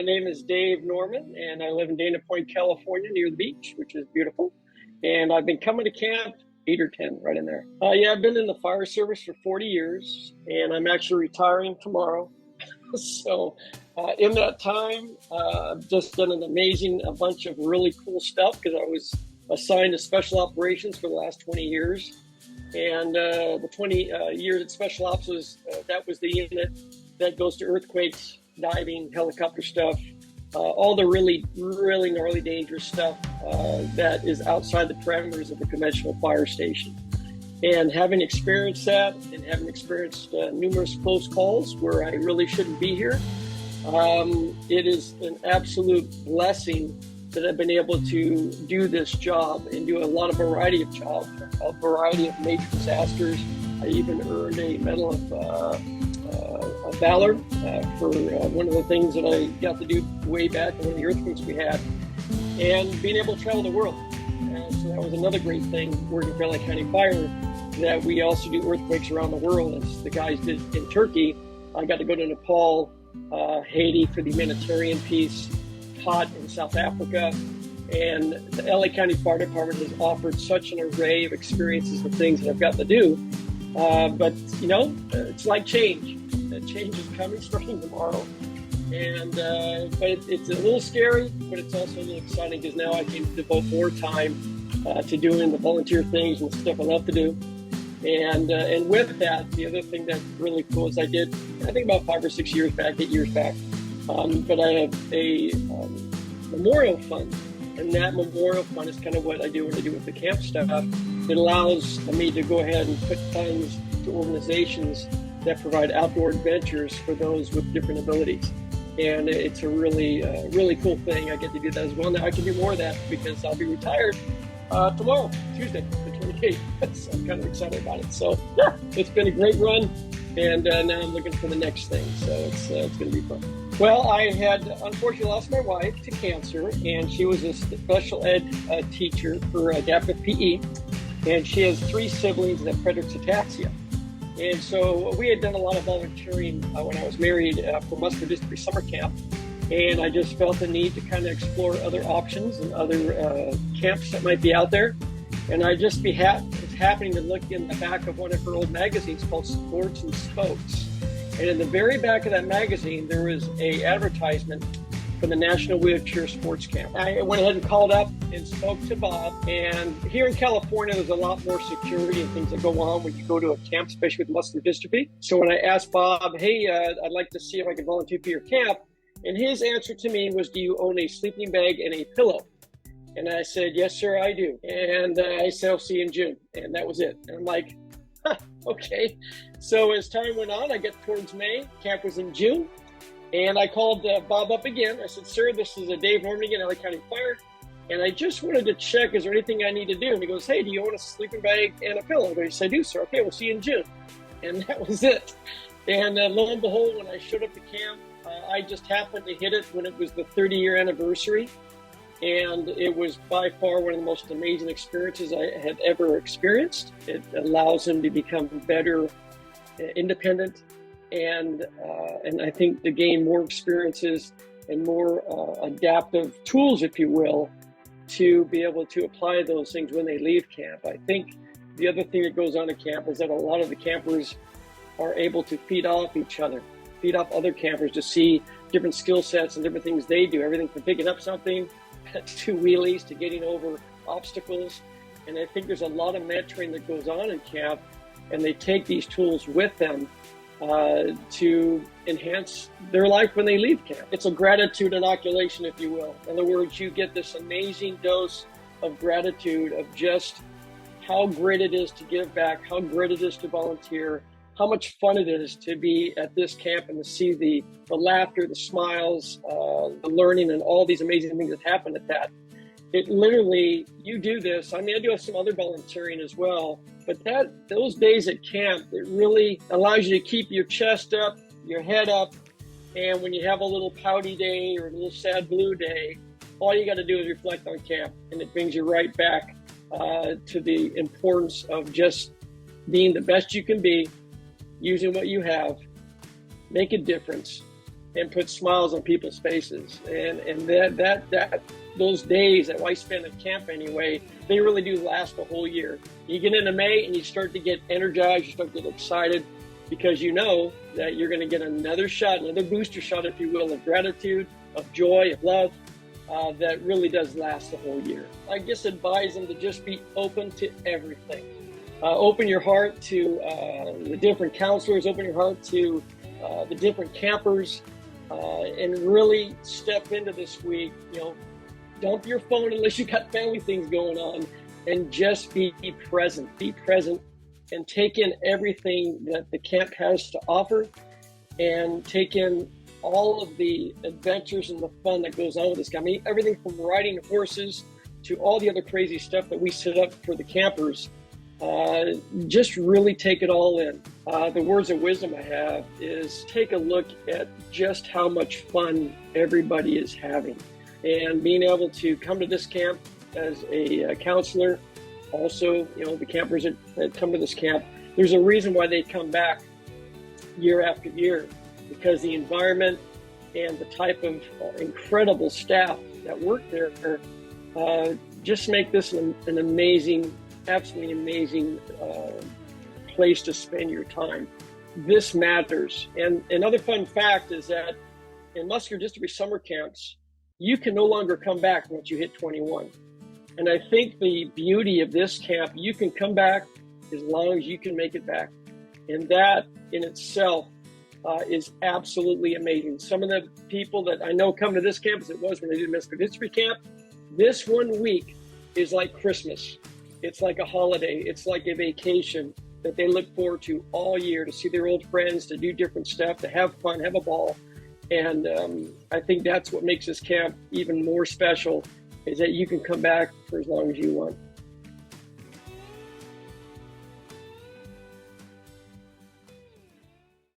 My name is Dave Norman, and I live in Dana Point, California, near the beach, which is beautiful. And I've been coming to camp 8 or 10, right in there. Yeah, I've been in the fire service for 40 years, and I'm actually retiring tomorrow. So in that time, I've just done a bunch of really cool stuff because I was assigned to special operations for the last 20 years. And the 20 years at Special Ops that was the unit that goes to earthquakes, diving, helicopter stuff, all the really, really gnarly, dangerous stuff that is outside the parameters of the conventional fire station. And having experienced that and having experienced numerous close calls where I really shouldn't be here, it is an absolute blessing that I've been able to do this job and do a variety of jobs, a variety of major disasters. I even earned a Medal of Valor for one of the things that I got to do way back in one of the earthquakes we had, and being able to travel the world. So that was another great thing working for LA County Fire, that we also do earthquakes around the world, as the guys did in Turkey. I got to go to Nepal, Haiti for the humanitarian piece, taught in South Africa, and the LA County Fire Department has offered such an array of experiences and things that I've got to do. But it's like change. Change is coming starting tomorrow, and but it's a little scary, but it's also a little exciting because now I can devote more time to doing the volunteer things and the stuff I love to do. And with that, the other thing that's really cool is I think about 5 or 6 years back, 8 years back. But I have a memorial fund, and that memorial fund is kind of what I do when I do with the camp stuff. It allows me to go ahead and put funds to organizations that provide outdoor adventures for those with different abilities. And it's a really, really cool thing. I get to do that as well. Now I can do more of that because I'll be retired tomorrow, Tuesday, the 28th. So I'm kind of excited about it. So yeah, it's been a great run. And now I'm looking for the next thing. So it's going to be fun. Well, I had unfortunately lost my wife to cancer, and she was a special ed teacher for adaptive PE, and she has 3 siblings that have Friedreich's ataxia. And so we had done a lot of volunteering when I was married for muscular dystrophy summer camp, and I just felt the need to kind of explore other options and other camps that might be out there. And I just was happening to look in the back of one of her old magazines called Sports and Spokes. And in the very back of that magazine, there was an advertisement for the National Wheelchair Sports Camp. I went ahead and called up and spoke to Bob. And here in California, there's a lot more security and things that go on when you go to a camp, especially with muscular dystrophy. So when I asked Bob, hey, I'd like to see if I can volunteer for your camp, and his answer to me was, do you own a sleeping bag and a pillow? And I said, yes, sir, I do. And I said, I'll see you in June. And that was it. And I'm like, okay. So as time went on, I get towards May. Camp was in June. And I called Bob up again. I said, sir, this is Dave Norman again, LA County Fire. And I just wanted to check, is there anything I need to do? And he goes, hey, do you own a sleeping bag and a pillow? I said, I do, sir. Okay, we'll see you in June. And that was it. And lo and behold, when I showed up to camp, I just happened to hit it when it was the 30-year anniversary. And it was by far one of the most amazing experiences I had ever experienced. It allows him to become better, independent, and I think to gain more experiences and more adaptive tools, if you will, to be able to apply those things when they leave camp. I think the other thing that goes on at camp is that a lot of the campers are able to feed off each other, feed off other campers to see different skill sets and different things they do, everything from picking up something to wheelies to getting over obstacles. And I think there's a lot of mentoring that goes on in camp, and they take these tools with them to enhance their life when they leave camp. It's a gratitude inoculation, if you will. In other words, you get this amazing dose of gratitude of just how great it is to give back, how great it is to volunteer, how much fun it is to be at this camp and to see the laughter, the smiles, the learning, and all these amazing things that happen at that. It literally, you do this. I mean, I do have some other volunteering as well, but those days at camp, it really allows you to keep your chest up, your head up, and when you have a little pouty day or a little sad blue day, all you got to do is reflect on camp, and it brings you right back to the importance of just being the best you can be, using what you have, make a difference, and put smiles on people's faces. And that those days that I spend at camp anyway, they really do last the whole year. You get into May and you start to get energized, you start to get excited, because you know that you're going to get another shot, another booster shot, if you will, of gratitude, of joy, of love, that really does last the whole year. I just advise them to just be open to everything. Open your heart to the different counselors, open your heart to the different campers, and really step into this week. Dump your phone unless you got family things going on, and just be present. Be present and take in everything that the camp has to offer, and take in all of the adventures and the fun that goes on with this camp. I mean, everything from riding horses to all the other crazy stuff that we set up for the campers. Just really take it all in. The words of wisdom I have is take a look at just how much fun everybody is having. And being able to come to this camp as a counselor, also, the campers that come to this camp, there's a reason why they come back year after year, because the environment and the type of incredible staff that work there just make this an amazing, absolutely amazing place to spend your time. This matters. And another fun fact is that in Muskegon District summer camps, you can no longer come back once you hit 21. And I think the beauty of this camp, you can come back as long as you can make it back. And that in itself is absolutely amazing. Some of the people that I know come to this camp, as it was when they did Muskegon District camp, this 1 week is like Christmas. It's like a holiday. It's like a vacation that they look forward to all year, to see their old friends, to do different stuff, to have fun, have a ball. And I think that's what makes this camp even more special, is that you can come back for as long as you want.